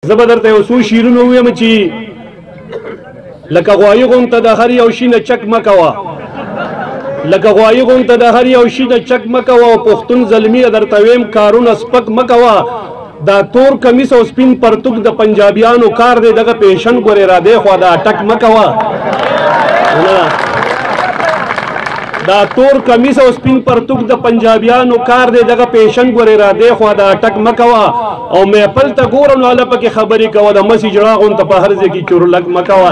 زه به درته یو څو شعرونه ووایم چې لکه غوایي غونته د هر یو شي نه چک مه کوه لکه غوایي غونته د هر یو شي نه چک مه کوه او پښتون زلمیه درته ویم کارونه سپک مه کوه دا تور کمیس او سپین پرتوګ د پنجابیانو کار دی دغه پیشن ګورې را دی خوا دا اټک مه کوه دا تور کمیس او سپین پرتوګ د پنجابیانو کار دی دغه پیشن ګورې را دی خوا دا اټک مه کوه او میپل ته ګوره نو هله پکې خبرې کوه د مس اجړا غونته په هر ځای کې چورلک مه کوه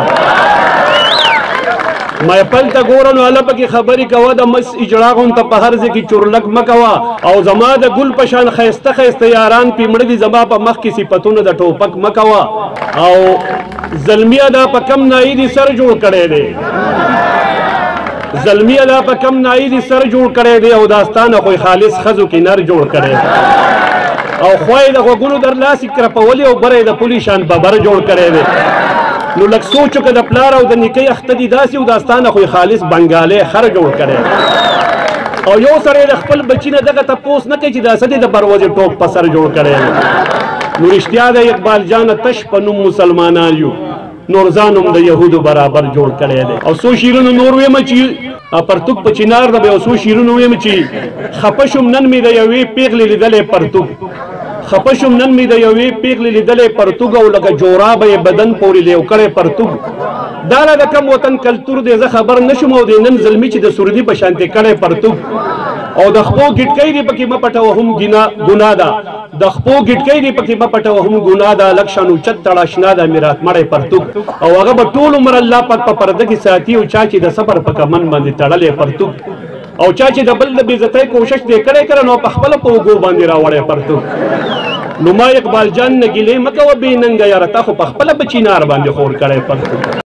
میپل ته ګوره نو هله پکې خبرې کوه د مس اجړا غونته په هر ځای کې چورلک مه کوه او زما د ګل په شان ښایسته ښایسته یاران پیمړه دي زما په مخ کې صفتونه د ټوپک مه کوه او زلمیه دا په کم نایي دي سر جوړ کړی دی زلمیه دا په کم نایي دي سر جوړ کړی دی او داستانه خو خالص ښځو کې نر جوړ کړی دی او خوای د غوګونو در لاسې کرپولې او بره د پولي شان ببر جوړ کړی دی نو لږ سوچ وکړه د پلار او د نیکۍ اخته دي داسې او داستانه خو خالص بنګالی خر جوړ کړی او یو سړی د خپل بچي نه دغه تپوس نه کوي چې دا څه دی د بروزې ټوپ په سر جوړ کړی دی نو رښتیا د اقبال جانه تش په نوم مسلمانان یو نور ځانم د یهودو برابر جوړ کړی دی او څو شعرونه نور ویمه چې پرتوګ په چنار د به یو څو شعرونه ویم چې خفه شوم نن مې د یوې پیغلې لیدلی پرتوګ خفه شوم نن مې د یوې پیغلې لیدلی پرتوګ او لکه جورابه یې بدن پورې لیو کړی پرتوګ دا را د کم وطن کلتور دی زه خبر نه شوم او د نن زلمي چې د سردي په شانتې کړی پرتوګ او د خپو ګټکۍ دی پکې مه پټوه هم ګناه ده د خپو ګټکۍ دی پکې مه پټوه هم ګناه ده لږ شان اوچت تړه اشنا ده میرات مړی پرتوګ او هغه به ټول عمر الله پاک په پرده کې ساتي او چا چې د صبر په کمن باندې تړلی پرتوګ او چا چې د بل د بېعزتۍ کوشش دی کړی کړه نو په خپله په اوږو باندې راوړی پرتوګ نو ما اقبال جان نه ګیلې مه کوه بې ننګه یاره تا خو په خپله په چینار باندې خور کړی پرتوګ